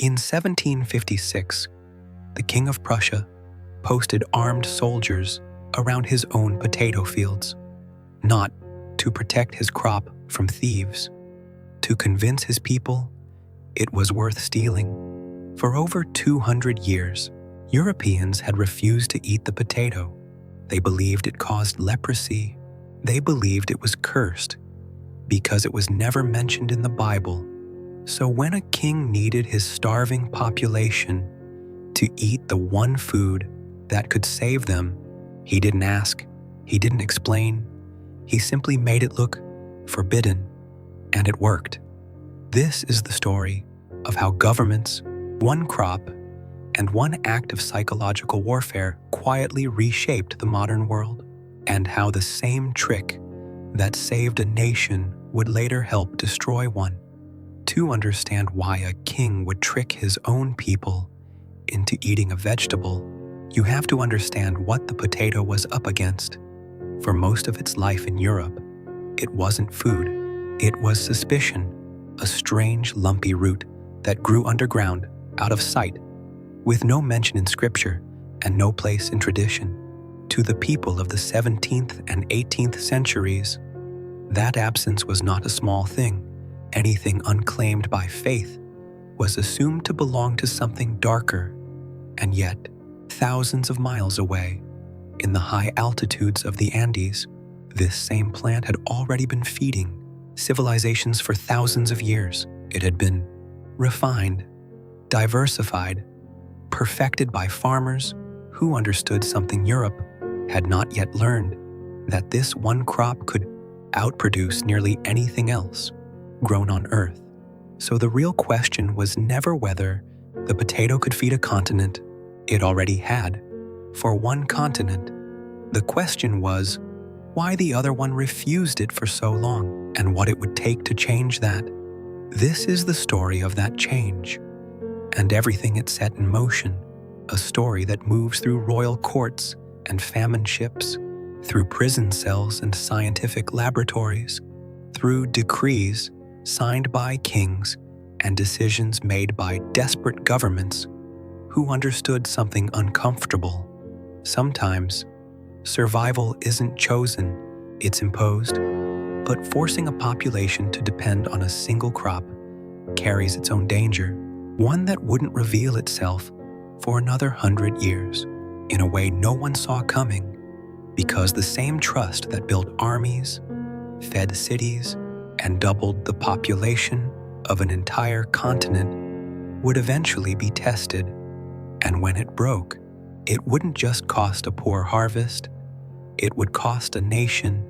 In 1756, the King of Prussia posted armed soldiers around his own potato fields, not to protect his crop from thieves, to convince his people it was worth stealing. For over 200 years, Europeans had refused to eat the potato. They believed it caused leprosy. They believed it was cursed because it was never mentioned in the Bible. So when a king needed his starving population to eat the one food that could save them, he didn't ask, he didn't explain, he simply made it look forbidden, and it worked. This is the story of how governments, one crop, and one act of psychological warfare quietly reshaped the modern world, and how the same trick that saved a nation would later help destroy one. To understand why a king would trick his own people into eating a vegetable, you have to understand what the potato was up against. For most of its life in Europe, it wasn't food. It was suspicion, a strange, lumpy root that grew underground, out of sight, with no mention in scripture and no place in tradition. To the people of the 17th and 18th centuries, that absence was not a small thing. Anything unclaimed by faith was assumed to belong to something darker, and yet, thousands of miles away, in the high altitudes of the Andes, this same plant had already been feeding civilizations for thousands of years. It had been refined, diversified, perfected by farmers who understood something Europe had not yet learned, that this one crop could outproduce nearly anything else grown on Earth. So the real question was never whether the potato could feed a continent. It already had, for one continent. The question was why the other one refused it for so long, and what it would take to change that. This is the story of that change, and everything it set in motion, a story that moves through royal courts and famine ships, through prison cells and scientific laboratories, through decrees signed by kings and decisions made by desperate governments who understood something uncomfortable. Sometimes, survival isn't chosen, it's imposed, but forcing a population to depend on a single crop carries its own danger, one that wouldn't reveal itself for another 100 years, in a way no one saw coming, because the same trust that built armies, fed cities, and doubled the population of an entire continent would eventually be tested, and when it broke, it wouldn't just cost a poor harvest, it would cost a nation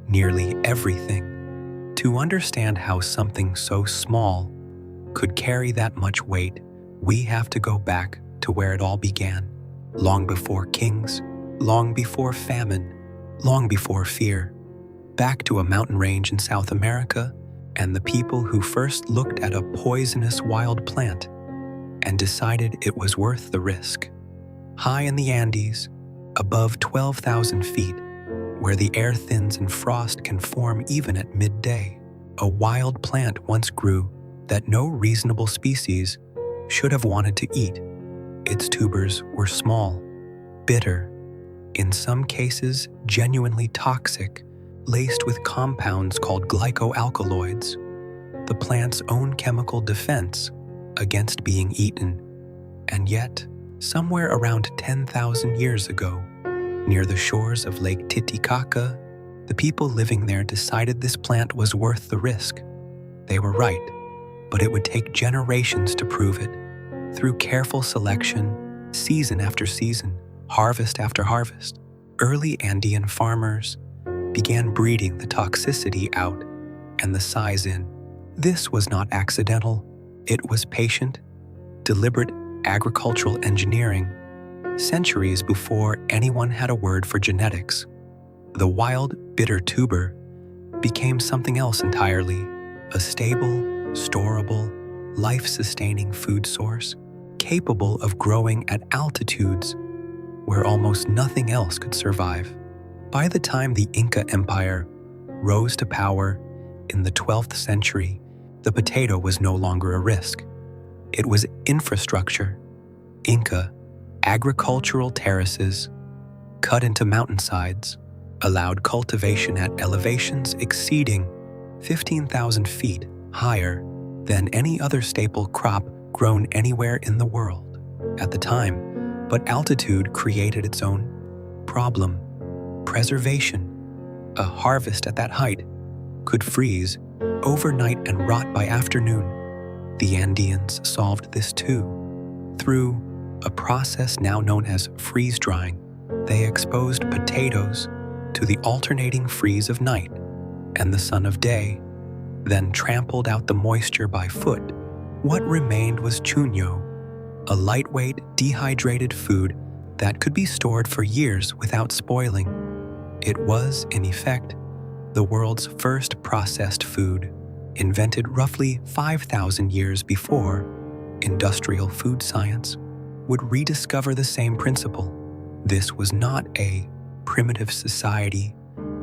nearly everything. To understand how something so small could carry that much weight, we have to go back to where it all began, long before kings, long before famine, long before fear, back to a mountain range in South America and the people who first looked at a poisonous wild plant and decided it was worth the risk. High in the Andes, above 12,000 feet, where the air thins and frost can form even at midday, a wild plant once grew that no reasonable species should have wanted to eat. Its tubers were small, bitter, in some cases genuinely toxic, laced with compounds called glycoalkaloids, the plant's own chemical defense against being eaten. And yet, somewhere around 10,000 years ago, near the shores of Lake Titicaca, the people living there decided this plant was worth the risk. They were right, but it would take generations to prove it. Through careful selection, season after season, harvest after harvest, early Andean farmers began breeding the toxicity out and the size in. This was not accidental. It was patient, deliberate agricultural engineering, centuries before anyone had a word for genetics. The wild, bitter tuber became something else entirely, a stable, storable, life-sustaining food source, capable of growing at altitudes where almost nothing else could survive. By the time the Inca Empire rose to power in the 12th century, the potato was no longer a risk. It was infrastructure. Inca agricultural terraces cut into mountainsides allowed cultivation at elevations exceeding 15,000 feet higher than any other staple crop grown anywhere in the world at the time, but altitude created its own problem. Preservation. A harvest at that height could freeze overnight and rot by afternoon. The Andeans solved this too. Through a process now known as freeze-drying, they exposed potatoes to the alternating freeze of night and the sun of day, then trampled out the moisture by foot. What remained was chuño, a lightweight, dehydrated food that could be stored for years without spoiling. It was, in effect, the world's first processed food, invented roughly 5,000 years before industrial food science would rediscover the same principle. This was not a primitive society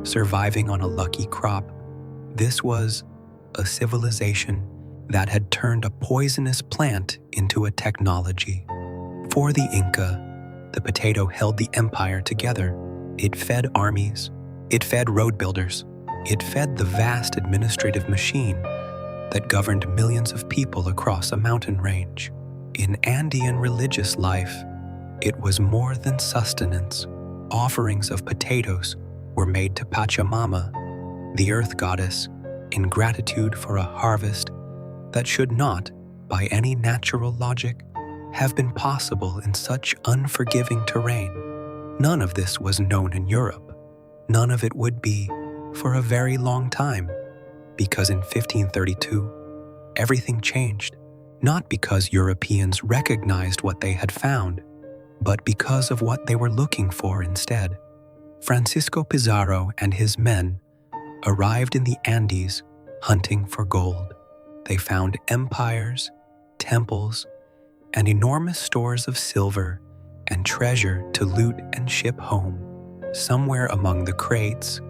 surviving on a lucky crop. This was a civilization that had turned a poisonous plant into a technology. For the Inca, the potato held the empire together. It fed armies, it fed road builders, it fed the vast administrative machine that governed millions of people across a mountain range. In Andean religious life, it was more than sustenance. Offerings of potatoes were made to Pachamama, the earth goddess, in gratitude for a harvest that should not, by any natural logic, have been possible in such unforgiving terrain. None of this was known in Europe. None of it would be for a very long time, because in 1532, everything changed, not because Europeans recognized what they had found, but because of what they were looking for instead. Francisco Pizarro and his men arrived in the Andes hunting for gold. They found empires, temples, and enormous stores of silver and treasure to loot and ship home. Somewhere among the crates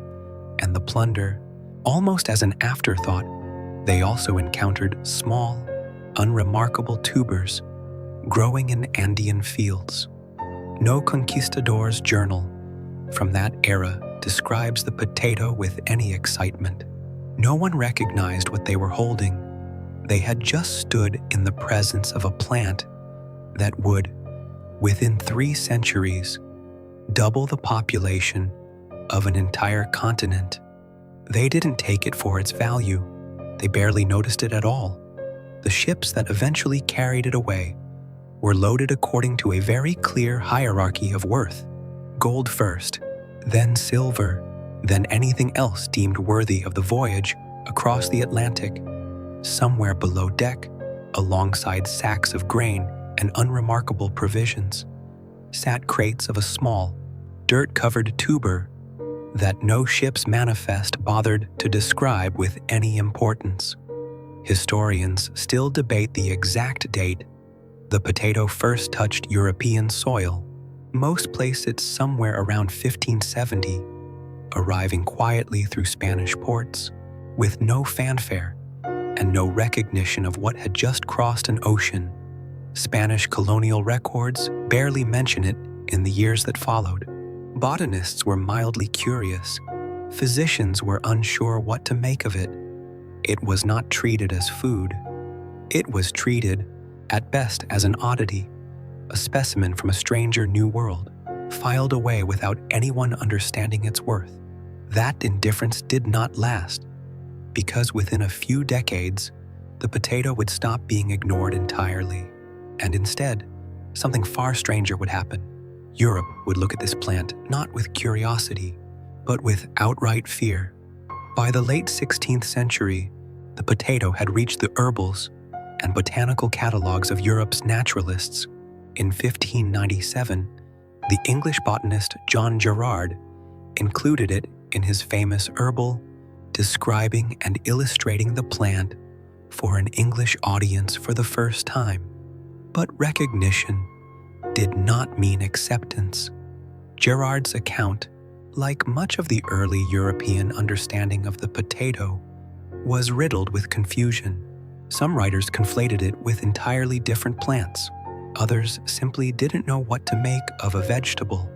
and the plunder, almost as an afterthought, they also encountered small, unremarkable tubers growing in Andean fields. No conquistador's journal from that era describes the potato with any excitement. No one recognized what they were holding. They had just stood in the presence of a plant that would, within 3 centuries, double the population of an entire continent. They didn't take it for its value. They barely noticed it at all. The ships that eventually carried it away were loaded according to a very clear hierarchy of worth. Gold first, then silver, then anything else deemed worthy of the voyage across the Atlantic. Somewhere below deck, alongside sacks of grain and unremarkable provisions, sat crates of a small, dirt-covered tuber that no ship's manifest bothered to describe with any importance. Historians still debate the exact date the potato first touched European soil. Most place it somewhere around 1570, arriving quietly through Spanish ports, with no fanfare and no recognition of what had just crossed an ocean. Spanish colonial records barely mention it in the years that followed. Botanists were mildly curious. Physicians were unsure what to make of it. It was not treated as food. It was treated, at best, as an oddity, a specimen from a stranger new world, filed away without anyone understanding its worth. That indifference did not last, because within a few decades, the potato would stop being ignored entirely, and instead, something far stranger would happen. Europe would look at this plant not with curiosity, but with outright fear. By the late 16th century, the potato had reached the herbals and botanical catalogues of Europe's naturalists. In 1597, the English botanist John Gerard included it in his famous herbal, describing and illustrating the plant for an English audience for the first time. But recognition did not mean acceptance. Gerard's account, like much of the early European understanding of the potato, was riddled with confusion. Some writers conflated it with entirely different plants. Others simply didn't know what to make of a vegetable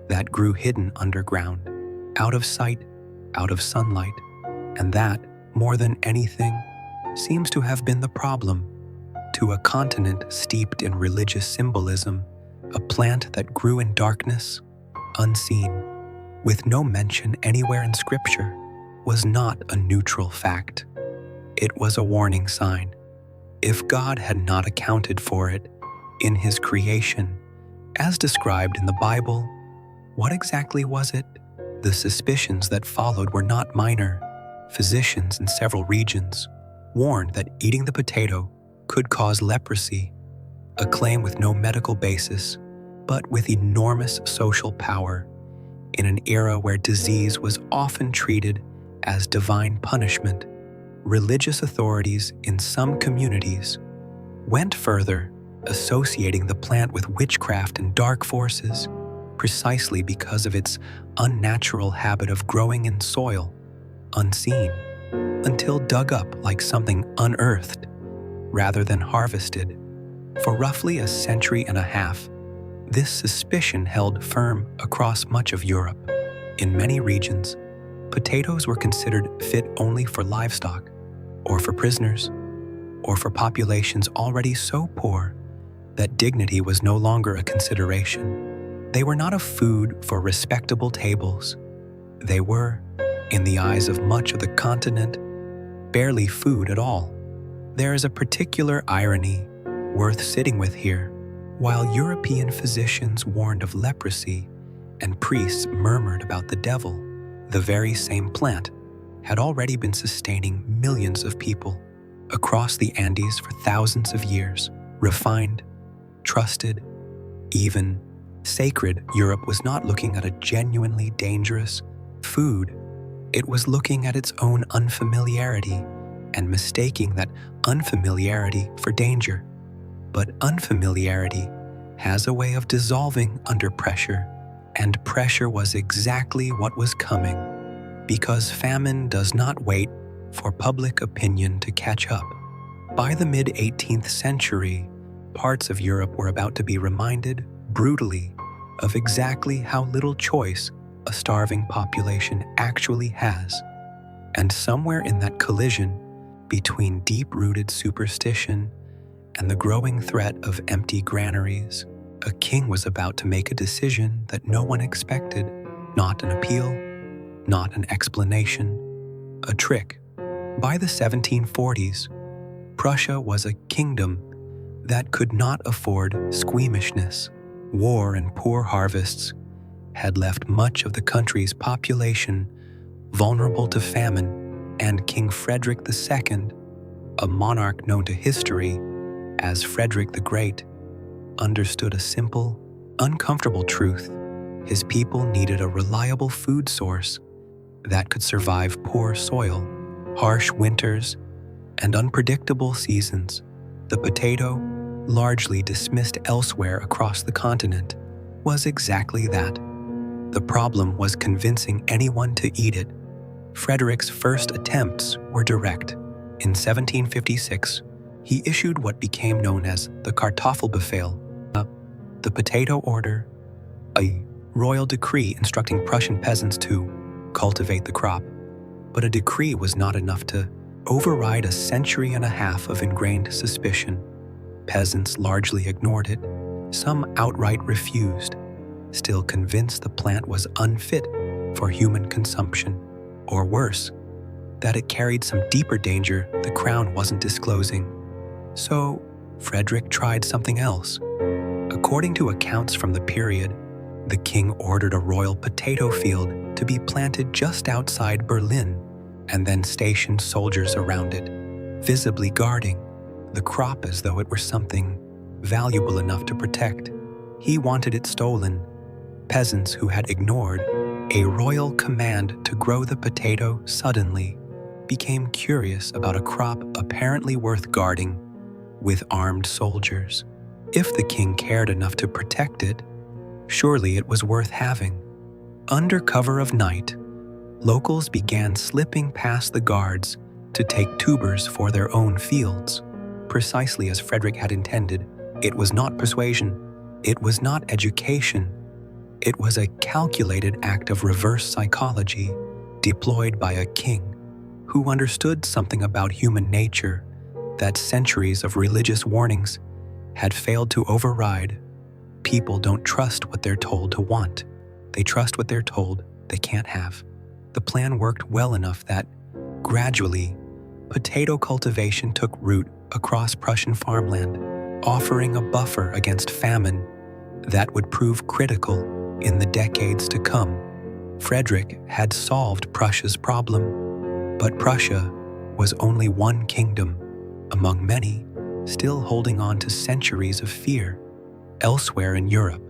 that grew hidden underground, out of sight, out of sunlight, and that, more than anything, seems to have been the problem. To a continent steeped in religious symbolism, a plant that grew in darkness, unseen, with no mention anywhere in Scripture, was not a neutral fact. It was a warning sign. If God had not accounted for it in His creation, as described in the Bible, what exactly was it? The suspicions that followed were not minor. Physicians in several regions warned that eating the potato could cause leprosy, a claim with no medical basis, but with enormous social power. In an era where disease was often treated as divine punishment, religious authorities in some communities went further, associating the plant with witchcraft and dark forces, precisely because of its unnatural habit of growing in soil, unseen, until dug up like something unearthed rather than harvested. For roughly a century and a half, this suspicion held firm across much of Europe. In many regions, potatoes were considered fit only for livestock, or for prisoners, or for populations already so poor that dignity was no longer a consideration. They were not a food for respectable tables. They were, in the eyes of much of the continent, barely food at all. There is a particular irony worth sitting with here. While European physicians warned of leprosy and priests murmured about the devil, the very same plant had already been sustaining millions of people across the Andes for thousands of years. Refined, trusted, even sacred, Europe was not looking at a genuinely dangerous food. It was looking at its own unfamiliarity and mistaking that unfamiliarity for danger. But unfamiliarity has a way of dissolving under pressure, and pressure was exactly what was coming, because famine does not wait for public opinion to catch up. By the mid-18th century, parts of Europe were about to be reminded brutally of exactly how little choice a starving population actually has. And somewhere in that collision between deep-rooted superstition and the growing threat of empty granaries, a king was about to make a decision that no one expected. Not an appeal, not an explanation, a trick. By the 1740s, Prussia was a kingdom that could not afford squeamishness. War and poor harvests had left much of the country's population vulnerable to famine, and King Frederick II, a monarch known to history as Frederick the Great, understood a simple, uncomfortable truth. His people needed a reliable food source that could survive poor soil, harsh winters, and unpredictable seasons. The potato, largely dismissed elsewhere across the continent, was exactly that. The problem was convincing anyone to eat it. Frederick's first attempts were direct. In 1756, he issued what became known as the Kartoffelbefehl, the potato order, a royal decree instructing Prussian peasants to cultivate the crop. But a decree was not enough to override a century and a half of ingrained suspicion. Peasants largely ignored it. Some outright refused, still convinced the plant was unfit for human consumption, or worse, that it carried some deeper danger the crown wasn't disclosing. So, Frederick tried something else. According to accounts from the period, the king ordered a royal potato field to be planted just outside Berlin and then stationed soldiers around it, visibly guarding the crop as though it were something valuable enough to protect. He wanted it stolen. Peasants who had ignored a royal command to grow the potato suddenly became curious about a crop apparently worth guarding with armed soldiers. If the king cared enough to protect it, surely it was worth having. Under cover of night, locals began slipping past the guards to take tubers for their own fields. Precisely as Frederick had intended, it was not persuasion, it was not education, it was a calculated act of reverse psychology deployed by a king who understood something about human nature that centuries of religious warnings had failed to override. People don't trust what they're told to want. They trust what they're told they can't have. The plan worked well enough that, gradually, potato cultivation took root across Prussian farmland, offering a buffer against famine that would prove critical in the decades to come. Frederick had solved Prussia's problem, but Prussia was only one kingdom, among many, still holding on to centuries of fear. Elsewhere in Europe,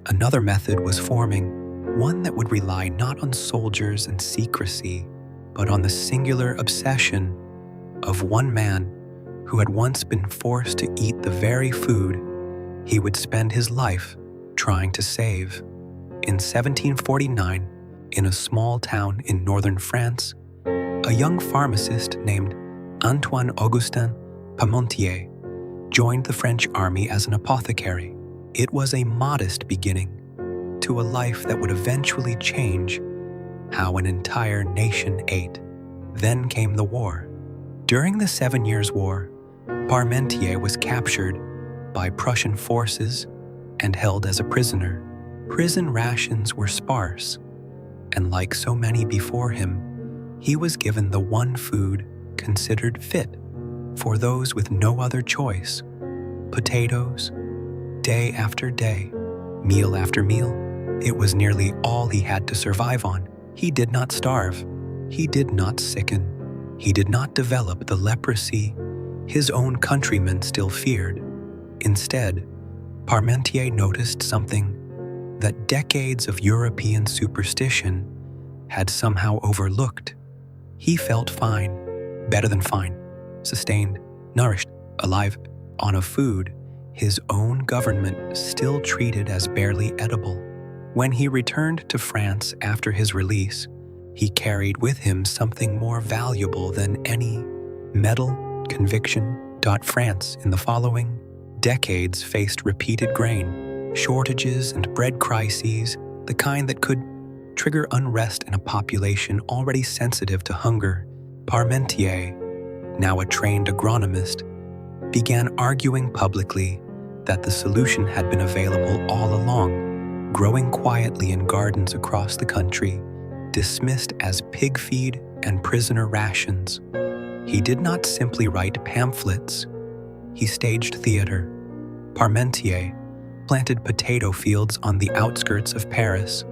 another method was forming, one that would rely not on soldiers and secrecy, but on the singular obsession of one man who had once been forced to eat the very food he would spend his life trying to save. In 1749, in a small town in northern France, a young pharmacist named Antoine Augustin Parmentier joined the French army as an apothecary. It was a modest beginning to a life that would eventually change how an entire nation ate. Then came the war. During the 7 Years' War, Parmentier was captured by Prussian forces and held as a prisoner. Prison rations were sparse, and like so many before him, he was given the one food considered fit for those with no other choice: potatoes, day after day, meal after meal. It was nearly all he had to survive on. He did not starve. He did not sicken. He did not develop the leprosy his own countrymen still feared. Instead, Parmentier noticed something that decades of European superstition had somehow overlooked. He felt fine, better than fine, sustained, nourished, alive, on a food his own government still treated as barely edible. When he returned to France after his release, he carried with him something more valuable than any medal, conviction. France in the following decades faced repeated grain shortages and bread crises, the kind that could trigger unrest in a population already sensitive to hunger. Parmentier, now a trained agronomist, began arguing publicly that the solution had been available all along, growing quietly in gardens across the country, dismissed as pig feed and prisoner rations. He did not simply write pamphlets. He staged theater. Parmentier planted potato fields on the outskirts of Paris,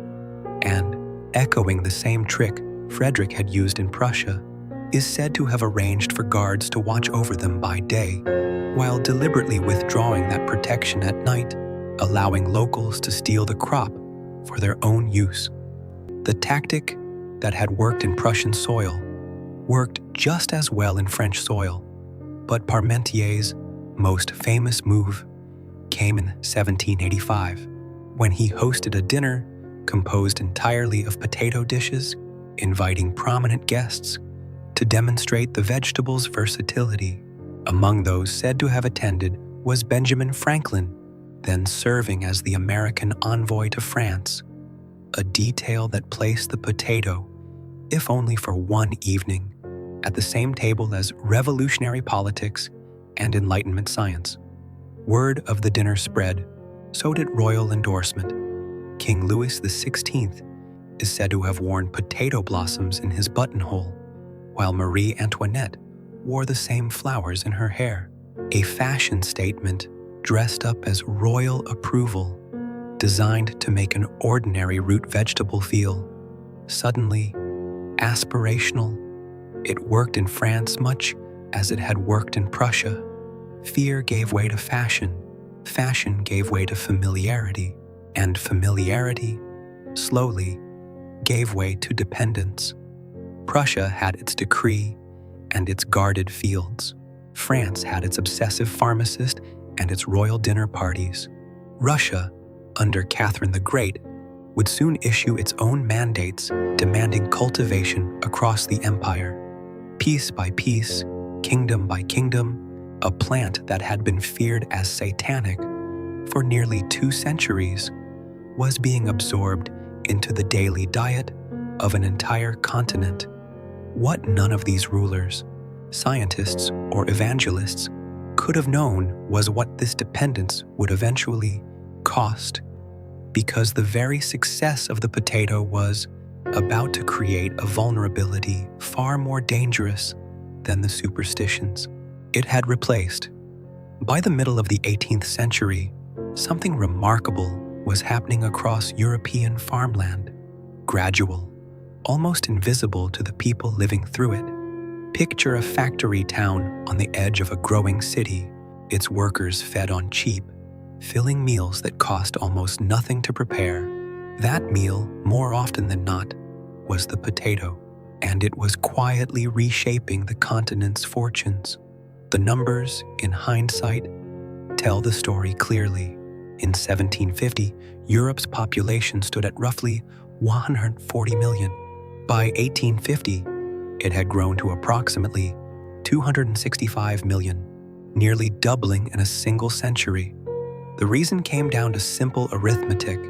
and, echoing the same trick Frederick had used in Prussia, is said to have arranged for guards to watch over them by day, while deliberately withdrawing that protection at night, allowing locals to steal the crop for their own use. The tactic that had worked in Prussian soil worked just as well in French soil, but Parmentier's most famous move came in 1785, when he hosted a dinner composed entirely of potato dishes, inviting prominent guests to demonstrate the vegetable's versatility. Among those said to have attended was Benjamin Franklin, then serving as the American envoy to France, a detail that placed the potato, if only for one evening, at the same table as revolutionary politics and Enlightenment science. Word of the dinner spread, so did royal endorsement. King Louis XVI is said to have worn potato blossoms in his buttonhole, while Marie Antoinette wore the same flowers in her hair, a fashion statement dressed up as royal approval, designed to make an ordinary root vegetable feel suddenly aspirational. It worked in France much as it had worked in Prussia. Fear gave way to fashion, fashion gave way to familiarity, and familiarity, slowly, gave way to dependence. Prussia had its decree and its guarded fields. France had its obsessive pharmacist and its royal dinner parties. Russia, under Catherine the Great, would soon issue its own mandates demanding cultivation across the empire. Piece by piece, kingdom by kingdom, a plant that had been feared as satanic for nearly 2 centuries was being absorbed into the daily diet of an entire continent. What none of these rulers, scientists, or evangelists could have known was what this dependence would eventually cost, because the very success of the potato was about to create a vulnerability far more dangerous than the superstitions it had replaced. By the middle of the 18th century, something remarkable was happening across European farmland, gradual, almost invisible to the people living through it. Picture a factory town on the edge of a growing city, its workers fed on cheap, filling meals that cost almost nothing to prepare. That meal, more often than not, was the potato, and it was quietly reshaping the continent's fortunes. The numbers, in hindsight, tell the story clearly. In 1750, Europe's population stood at roughly 140 million. By 1850, it had grown to approximately 265 million, nearly doubling in a single century. The reason came down to simple arithmetic.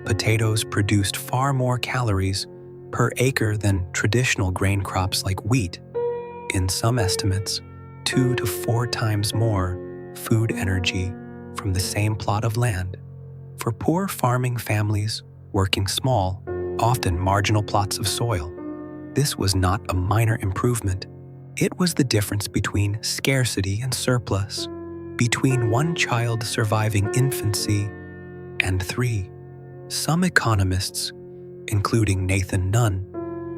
Potatoes produced far more calories per acre than traditional grain crops like wheat. In some estimates, 2 to 4 times more food energy from the same plot of land. For poor farming families working small, often marginal plots of soil, this was not a minor improvement. It was the difference between scarcity and surplus, between 1 child surviving infancy and 3. Some economists, including Nathan Nunn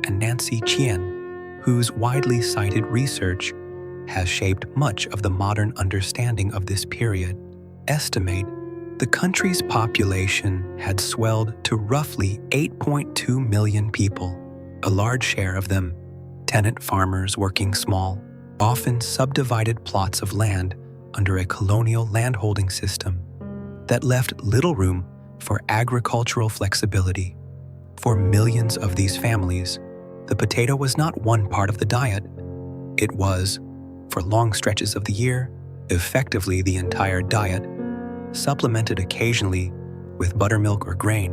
and Nancy Chien, whose widely cited research has shaped much of the modern understanding of this period, estimate the country's population had swelled to roughly 8.2 million people, a large share of them tenant farmers working small, often subdivided plots of land under a colonial landholding system that left little room for agricultural flexibility. For millions of these families, the potato was not one part of the diet. It was, for long stretches of the year, effectively the entire diet, supplemented occasionally with buttermilk or grain,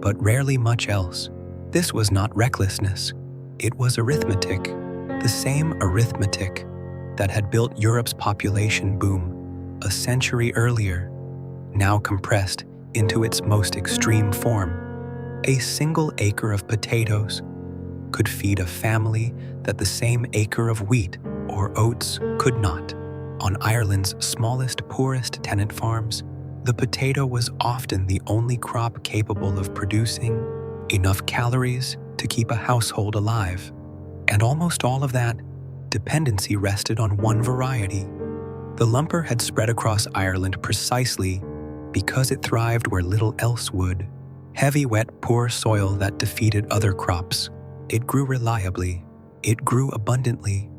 but rarely much else. This was not recklessness. It was arithmetic, the same arithmetic that had built Europe's population boom a century earlier, now compressed into its most extreme form. A single acre of potatoes could feed a family that the same acre of wheat or oats could not. On Ireland's smallest, poorest tenant farms, the potato was often the only crop capable of producing enough calories to keep a household alive. And almost all of that dependency rested on one variety. The lumper had spread across Ireland precisely because it thrived where little else would. Heavy, wet, poor soil that defeated other crops. It grew reliably, it grew abundantly,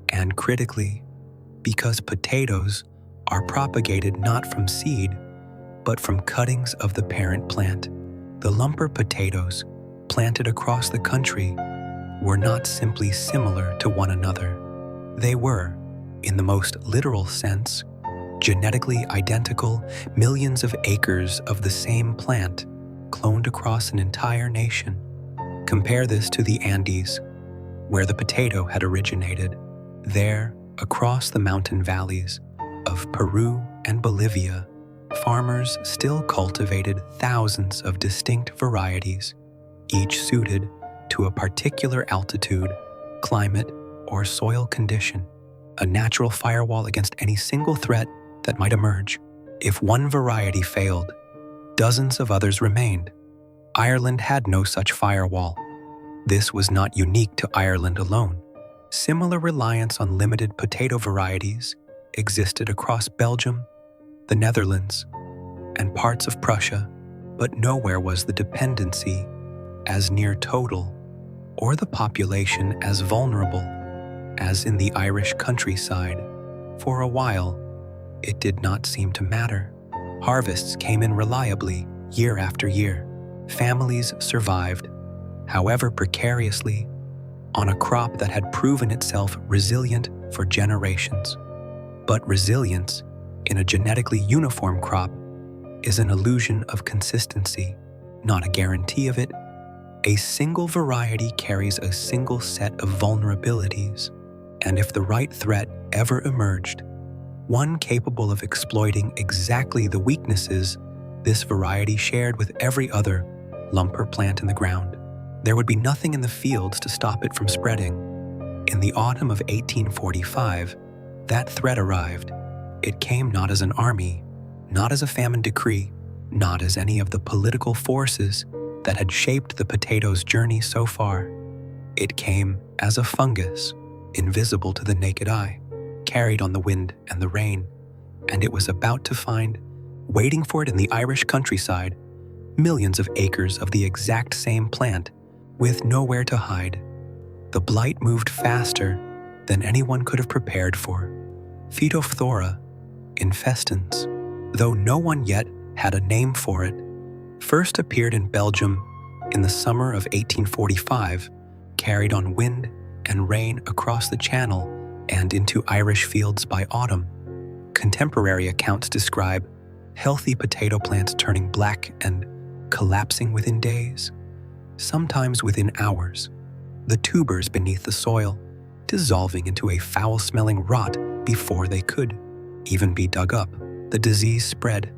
and critically, because potatoes are propagated not from seed, but from cuttings of the parent plant. The lumper potatoes, planted across the country, were not simply similar to one another. They were, in the most literal sense, genetically identical millions of acres of the same plant, cloned across an entire nation. Compare this to the Andes, where the potato had originated. There, across the mountain valleys of Peru and Bolivia, farmers still cultivated thousands of distinct varieties, each suited to a particular altitude, climate, or soil condition, a natural firewall against any single threat that might emerge. If one variety failed, dozens of others remained. Ireland had no such firewall. This was not unique to Ireland alone. Similar reliance on limited potato varieties existed across Belgium, the Netherlands, and parts of Prussia, but nowhere was the dependency as near total or the population as vulnerable as in the Irish countryside. For a while, it did not seem to matter. Harvests came in reliably, year after year. Families survived, however precariously, on a crop that had proven itself resilient for generations. But resilience in a genetically uniform crop is an illusion of consistency, not a guarantee of it. A single variety carries a single set of vulnerabilities, and if the right threat ever emerged, one capable of exploiting exactly the weaknesses this variety shared with every other lumper plant in the ground, there would be nothing in the fields to stop it from spreading. In the autumn of 1845, that threat arrived. It came not as an army, not as a famine decree, not as any of the political forces that had shaped the potato's journey so far. It came as a fungus, invisible to the naked eye, carried on the wind and the rain, and it was about to find, waiting for it in the Irish countryside, millions of acres of the exact same plant with nowhere to hide. The blight moved faster than anyone could have prepared for. Phytophthora infestans, though no one yet had a name for it, first appeared in Belgium in the summer of 1845, carried on wind and rain across the Channel and into Irish fields by autumn. Contemporary accounts describe healthy potato plants turning black and collapsing within days, sometimes within hours, the tubers beneath the soil dissolving into a foul-smelling rot before they could even be dug up. The disease spread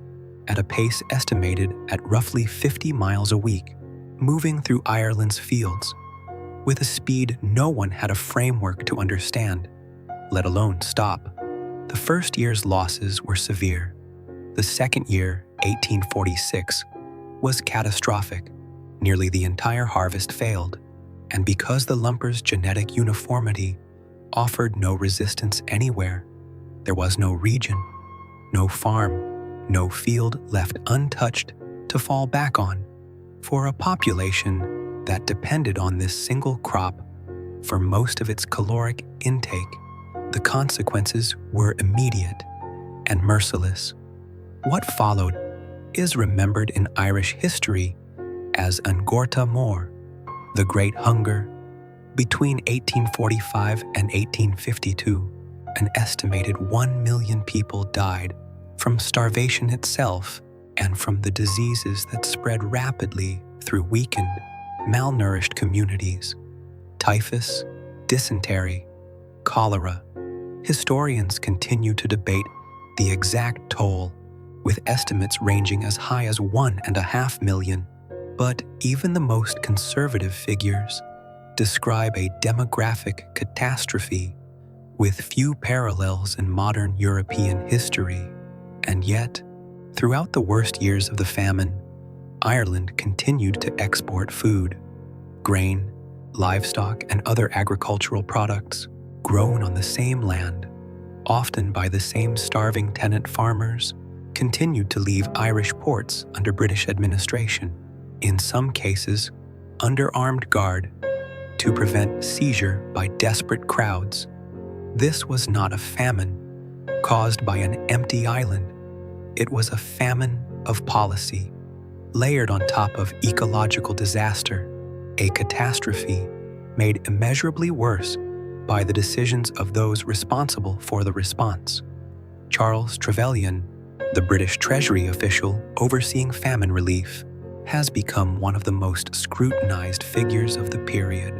at a pace estimated at roughly 50 miles a week, moving through Ireland's fields with a speed no one had a framework to understand, let alone stop. The first year's losses were severe. The second year, 1846, was catastrophic. Nearly the entire harvest failed, and because the lumper's genetic uniformity offered no resistance anywhere, there was no region, no farm, no field left untouched to fall back on. For a population that depended on this single crop for most of its caloric intake, the consequences were immediate and merciless. What followed is remembered in Irish history as an Gorta Mór, the Great Hunger. Between 1845 and 1852, an estimated 1 million people died from starvation itself and from the diseases that spread rapidly through weakened, malnourished communities: typhus, dysentery, cholera. Historians continue to debate the exact toll, with estimates ranging as high as 1.5 million. But even the most conservative figures describe a demographic catastrophe with few parallels in modern European history. And yet, throughout the worst years of the famine, Ireland continued to export food, grain, livestock, and other agricultural products grown on the same land, often by the same starving tenant farmers, continued to leave Irish ports under British administration, in some cases under armed guard, to prevent seizure by desperate crowds. This was not a famine caused by an empty island. It was a famine of policy, layered on top of ecological disaster, a catastrophe made immeasurably worse by the decisions of those responsible for the response. Charles Trevelyan, the British Treasury official overseeing famine relief, has become one of the most scrutinized figures of the period.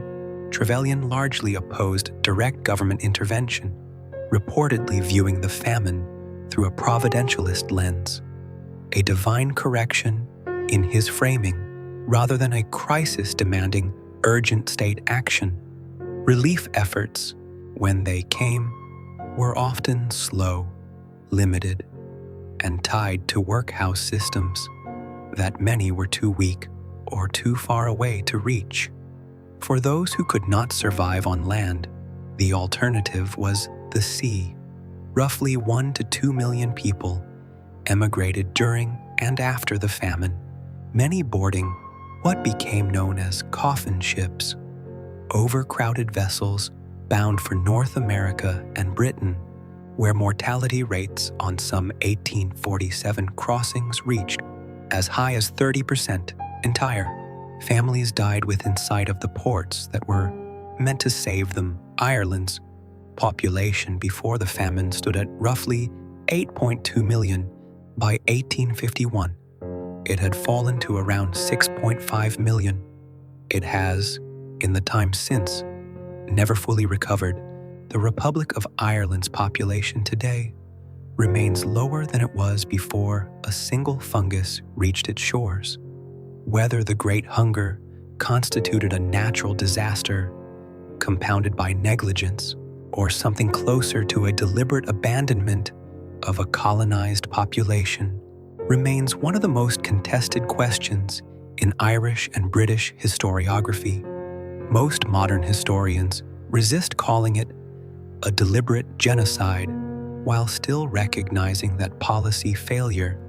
Trevelyan largely opposed direct government intervention, reportedly viewing the famine through a providentialist lens, a divine correction in his framing, rather than a crisis demanding urgent state action. Relief efforts, when they came, were often slow, limited, and tied to workhouse systems that many were too weak or too far away to reach. For those who could not survive on land, the alternative was the sea. Roughly 1 to 2 million people emigrated during and after the famine, many boarding what became known as coffin ships, overcrowded vessels bound for North America and Britain, where mortality rates on some 1847 crossings reached as high as 30% entire. Families died within sight of the ports that were meant to save them. Ireland's population before the famine stood at roughly 8.2 million by 1851. It had fallen to around 6.5 million. It has, in the time since, never fully recovered. The Republic of Ireland's population today remains lower than it was before a single fungus reached its shores. Whether the Great Hunger constituted a natural disaster compounded by negligence or something closer to a deliberate abandonment of a colonized population remains one of the most contested questions in Irish and British historiography. Most modern historians resist calling it a deliberate genocide while still recognizing that policy failure,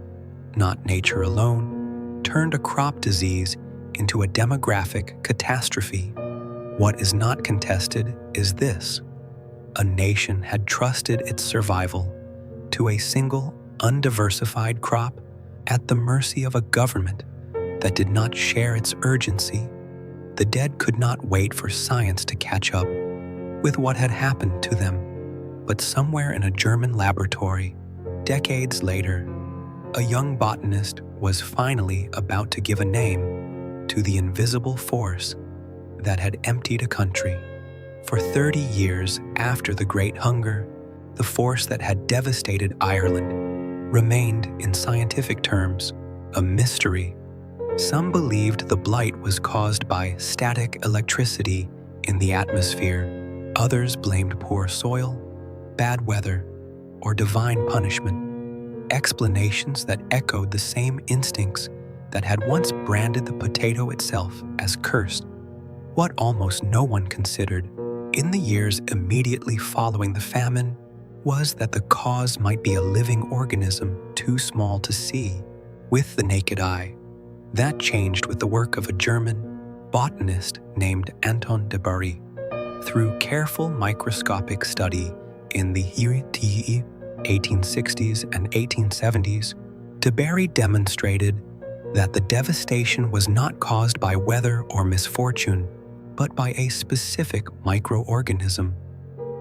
not nature alone, turned a crop disease into a demographic catastrophe. What is not contested is this: a nation had trusted its survival to a single, undiversified crop at the mercy of a government that did not share its urgency. The dead could not wait for science to catch up with what had happened to them. But somewhere in a German laboratory, decades later, a young botanist was finally about to give a name to the invisible force that had emptied a country. For 30 years after the Great Hunger, the force that had devastated Ireland remained, in scientific terms, a mystery. Some believed the blight was caused by static electricity in the atmosphere. Others blamed poor soil, bad weather, or divine punishment. Explanations that echoed the same instincts that had once branded the potato itself as cursed. What almost no one considered in the years immediately following the famine was that the cause might be a living organism too small to see with the naked eye. That changed with the work of a German botanist named Anton de Bary. Through careful microscopic study in the 1860s and 1870s, de Bary demonstrated that the devastation was not caused by weather or misfortune, but by a specific microorganism,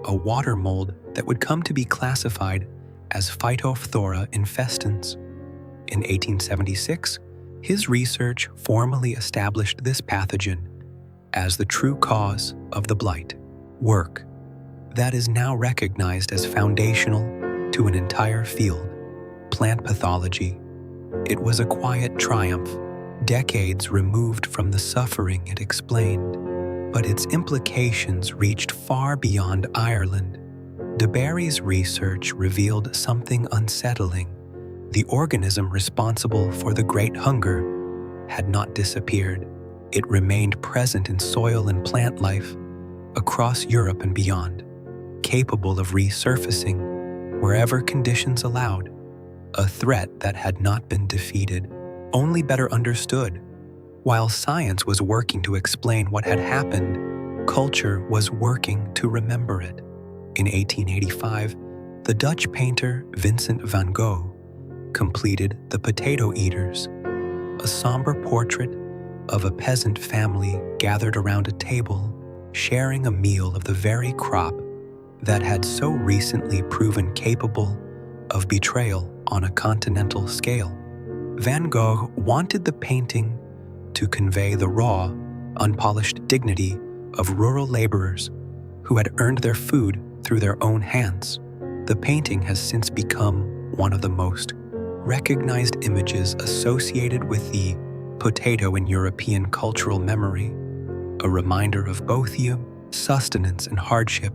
a water mold that would come to be classified as Phytophthora infestans. In 1876, his research formally established this pathogen as the true cause of the blight, work that is now recognized as foundational to an entire field, plant pathology. It was a quiet triumph, decades removed from the suffering it explained, but its implications reached far beyond Ireland. De Bary's research revealed something unsettling. The organism responsible for the Great Hunger had not disappeared. It remained present in soil and plant life across Europe and beyond, capable of resurfacing wherever conditions allowed. A threat that had not been defeated, only better understood. While science was working to explain what had happened, culture was working to remember it. In 1885, the Dutch painter Vincent van Gogh completed The Potato Eaters, a somber portrait of a peasant family gathered around a table, sharing a meal of the very crop that had so recently proven capable of betrayal on a continental scale. Van Gogh wanted the painting to convey the raw, unpolished dignity of rural laborers who had earned their food through their own hands. The painting has since become one of the most recognized images associated with the potato in European cultural memory, a reminder of both sustenance and hardship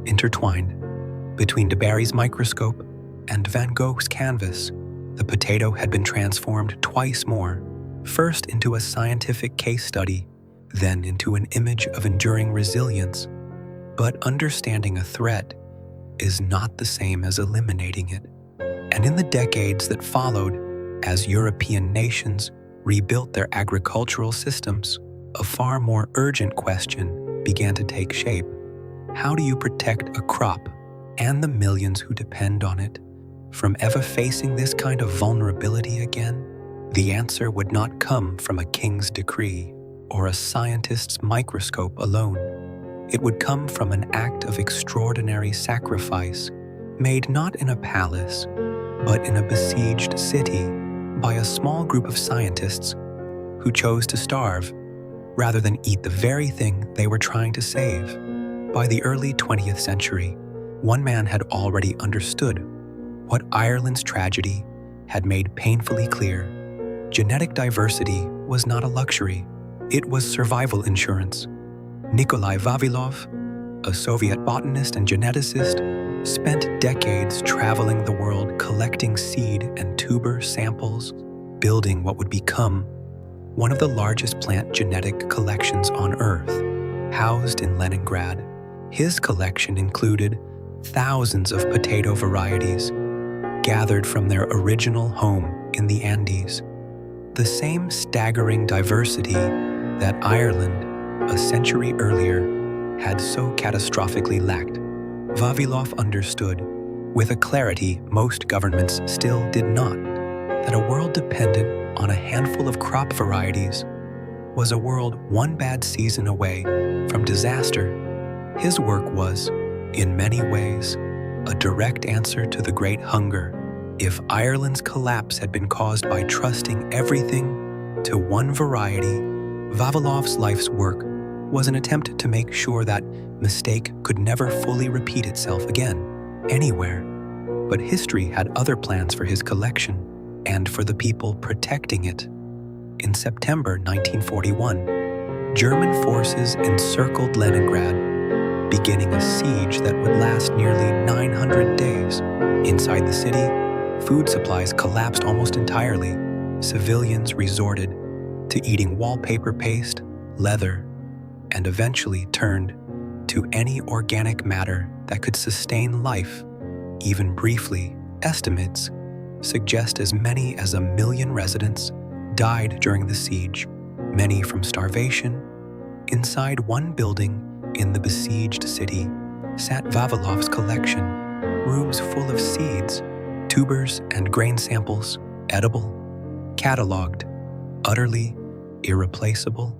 intertwined. Between de Bary's microscope and Van Gogh's canvas, the potato had been transformed twice more, first into a scientific case study, then into an image of enduring resilience. But understanding a threat is not the same as eliminating it. And in the decades that followed, as European nations rebuilt their agricultural systems, a far more urgent question began to take shape. How do you protect a crop and the millions who depend on it from ever facing this kind of vulnerability again? The answer would not come from a king's decree or a scientist's microscope alone. It would come from an act of extraordinary sacrifice made not in a palace, but in a besieged city by a small group of scientists who chose to starve rather than eat the very thing they were trying to save. By the early 20th century, one man had already understood what Ireland's tragedy had made painfully clear. Genetic diversity was not a luxury, it was survival insurance. Nikolai Vavilov, a Soviet botanist and geneticist, spent decades traveling the world collecting seed and tuber samples, building what would become one of the largest plant genetic collections on Earth. Housed in Leningrad, his collection included thousands of potato varieties gathered from their original home in the Andes. The same staggering diversity that Ireland, a century earlier, had so catastrophically lacked. Vavilov understood, with a clarity most governments still did not, that a world dependent on a handful of crop varieties was a world one bad season away from disaster. His work was, in many ways, a direct answer to the Great Hunger. If Ireland's collapse had been caused by trusting everything to one variety, Vavilov's life's work was an attempt to make sure that mistake could never fully repeat itself again, anywhere. But history had other plans for his collection and for the people protecting it. In September 1941, German forces encircled Leningrad, beginning a siege that would last nearly 900 days. Inside the city, food supplies collapsed almost entirely. Civilians resorted to eating wallpaper paste, leather, and eventually turned to any organic matter that could sustain life, even briefly. Estimates suggest as many as 1 million residents died during the siege, many from starvation. Inside one building in the besieged city sat Vavilov's collection, rooms full of seeds, tubers, and grain samples, edible, catalogued, utterly irreplaceable.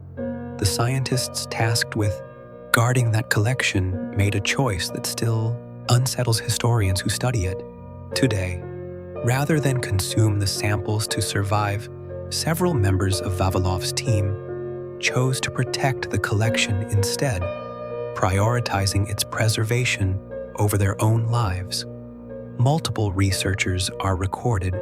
The scientists tasked with guarding that collection made a choice that still unsettles historians who study it today. Rather than consume the samples to survive, several members of Vavilov's team chose to protect the collection instead, prioritizing its preservation over their own lives. Multiple researchers are recorded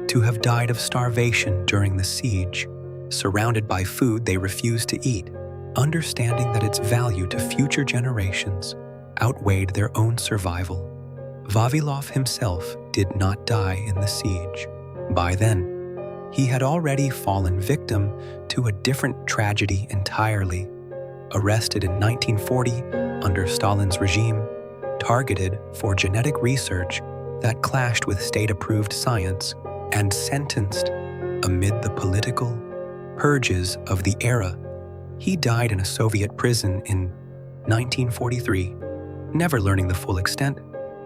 to have died of starvation during the siege, surrounded by food they refused to eat, understanding that its value to future generations outweighed their own survival. Vavilov himself did not die in the siege. By then, he had already fallen victim to a different tragedy entirely. Arrested in 1940 under Stalin's regime, targeted for genetic research that clashed with state-approved science, and sentenced amid the political purges of the era, he died in a Soviet prison in 1943, never learning the full extent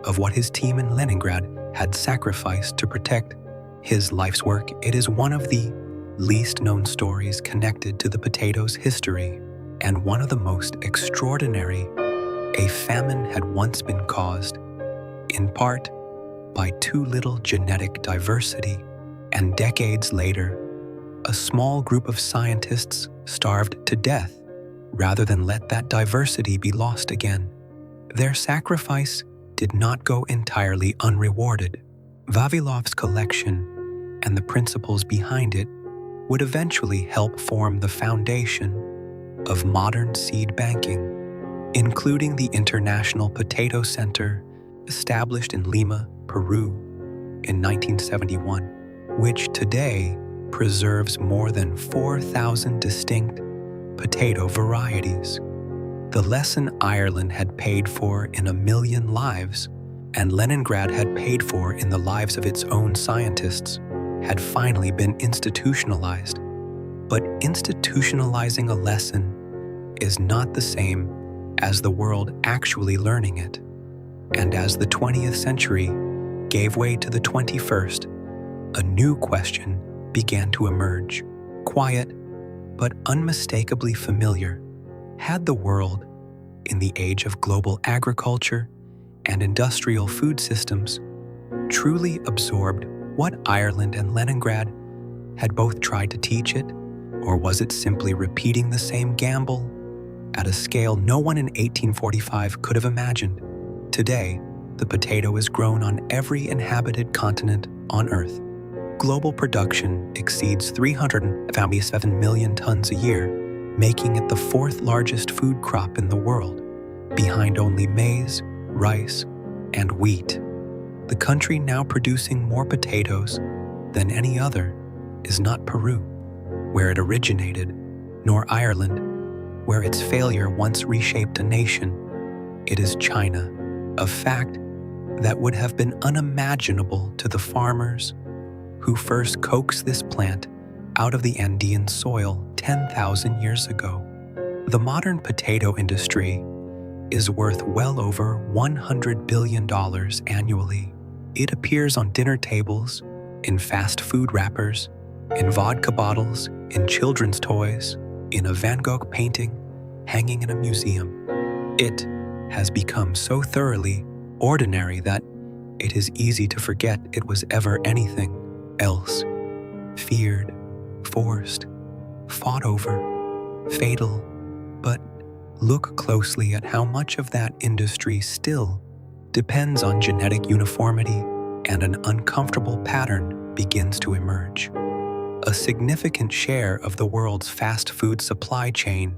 of what his team in Leningrad had sacrificed to protect his life's work. It is one of the least known stories connected to the potato's history, and one of the most extraordinary. A famine had once been caused, in part, by too little genetic diversity, and decades later, a small group of scientists starved to death rather than let that diversity be lost again. Their sacrifice did not go entirely unrewarded. Vavilov's collection and the principles behind it would eventually help form the foundation of modern seed banking, including the International Potato Center established in Lima, Peru in 1971, which today preserves more than 4,000 distinct potato varieties. The lesson Ireland had paid for in 1 million lives, and Leningrad had paid for in the lives of its own scientists, had finally been institutionalized. But institutionalizing a lesson is not the same as the world actually learning it. And as the 20th century gave way to the 21st, a new question began to emerge, quiet but unmistakably familiar. Had the world in the age of global agriculture and industrial food systems, truly absorbed what Ireland and Leningrad had both tried to teach it, or was it simply repeating the same gamble at a scale no one in 1845 could have imagined? Today, the potato is grown on every inhabited continent on Earth. Global production exceeds 357 million tons a year, making it the fourth largest food crop in the world, behind only maize, rice, and wheat. The country now producing more potatoes than any other is not Peru, where it originated, nor Ireland, where its failure once reshaped a nation. It is China, a fact that would have been unimaginable to the farmers who first coaxed this plant out of the Andean soil 10,000 years ago. The modern potato industry is worth well over $100 billion annually. It appears on dinner tables, in fast food wrappers, in vodka bottles, in children's toys, in a Van Gogh painting hanging in a museum. It has become so thoroughly ordinary that it is easy to forget it was ever anything else. Feared, forced, fought over, fatal. But look closely at how much of that industry still depends on genetic uniformity, and an uncomfortable pattern begins to emerge. A significant share of the world's fast food supply chain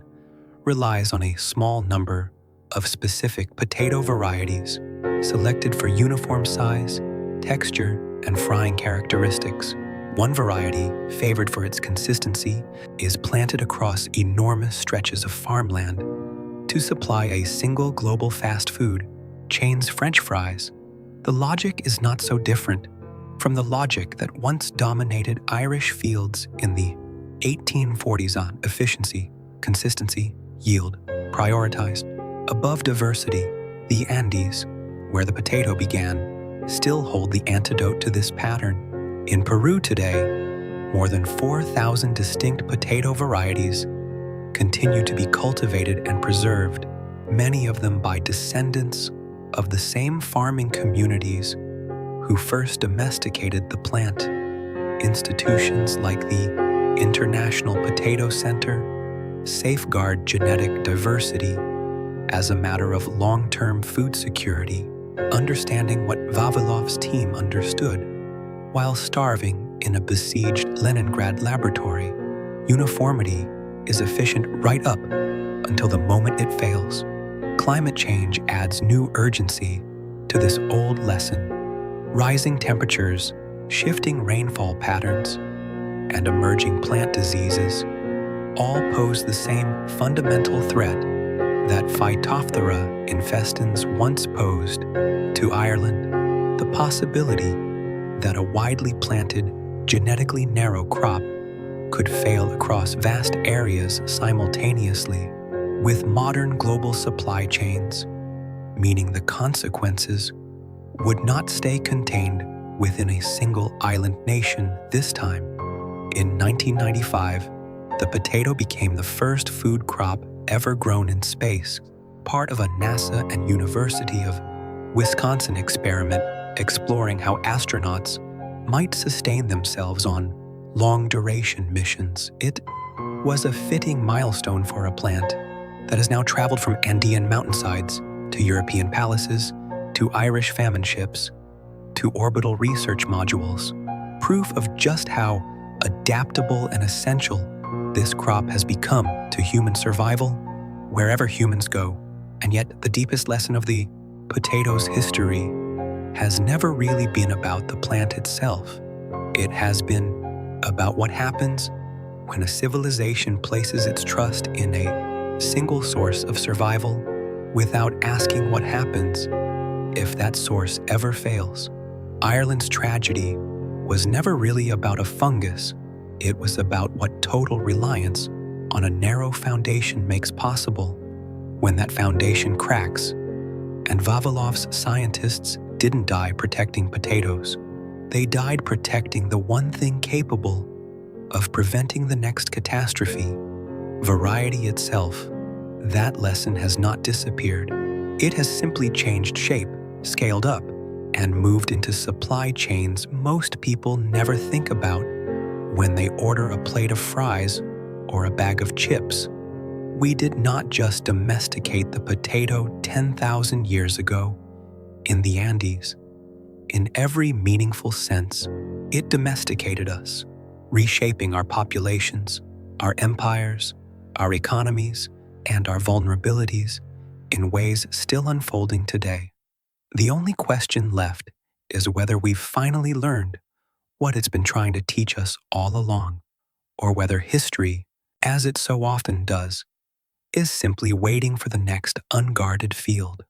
relies on a small number of specific potato varieties selected for uniform size, texture, and frying characteristics. One variety, favored for its consistency, is planted across enormous stretches of farmland to supply a single global fast food chain's French fries. The logic is not so different from the logic that once dominated Irish fields in the 1840s on efficiency, consistency, yield, prioritized above diversity. The Andes, where the potato began, still hold the antidote to this pattern. In Peru today, more than 4,000 distinct potato varieties continue to be cultivated and preserved, many of them by descendants of the same farming communities who first domesticated the plant. Institutions like the International Potato Center safeguard genetic diversity as a matter of long-term food security, understanding what Vavilov's team understood while starving in a besieged Leningrad laboratory. Uniformity is efficient right up until the moment it fails. Climate change adds new urgency to this old lesson. Rising temperatures, shifting rainfall patterns, and emerging plant diseases all pose the same fundamental threat that Phytophthora infestans once posed to Ireland. The possibility that a widely planted, genetically narrow crop could fail across vast areas simultaneously. With modern global supply chains, meaning the consequences would not stay contained within a single island nation this time. In 1995, the potato became the first food crop ever grown in space, part of a NASA and University of Wisconsin experiment exploring how astronauts might sustain themselves on long-duration missions. It was a fitting milestone for a plant that has now traveled from Andean mountainsides to European palaces, to Irish famine ships, to orbital research modules, proof of just how adaptable and essential this crop has become to human survival wherever humans go. And yet, the deepest lesson of the potato's history has never really been about the plant itself. It has been about what happens when a civilization places its trust in a single source of survival without asking what happens if that source ever fails. Ireland's tragedy was never really about a fungus. It was about what total reliance on a narrow foundation makes possible when that foundation cracks. And Vavilov's scientists didn't die protecting potatoes. They died protecting the one thing capable of preventing the next catastrophe, variety itself. that lesson has not disappeared. It has simply changed shape, scaled up, and moved into supply chains most people never think about when they order a plate of fries or a bag of chips. We did not just domesticate the potato 10,000 years ago in the Andes. In every meaningful sense, it domesticated us, reshaping our populations, our empires, our economies, and our vulnerabilities in ways still unfolding today. The only question left is whether we've finally learned what it's been trying to teach us all along, or whether history, as it so often does, is simply waiting for the next unguarded field.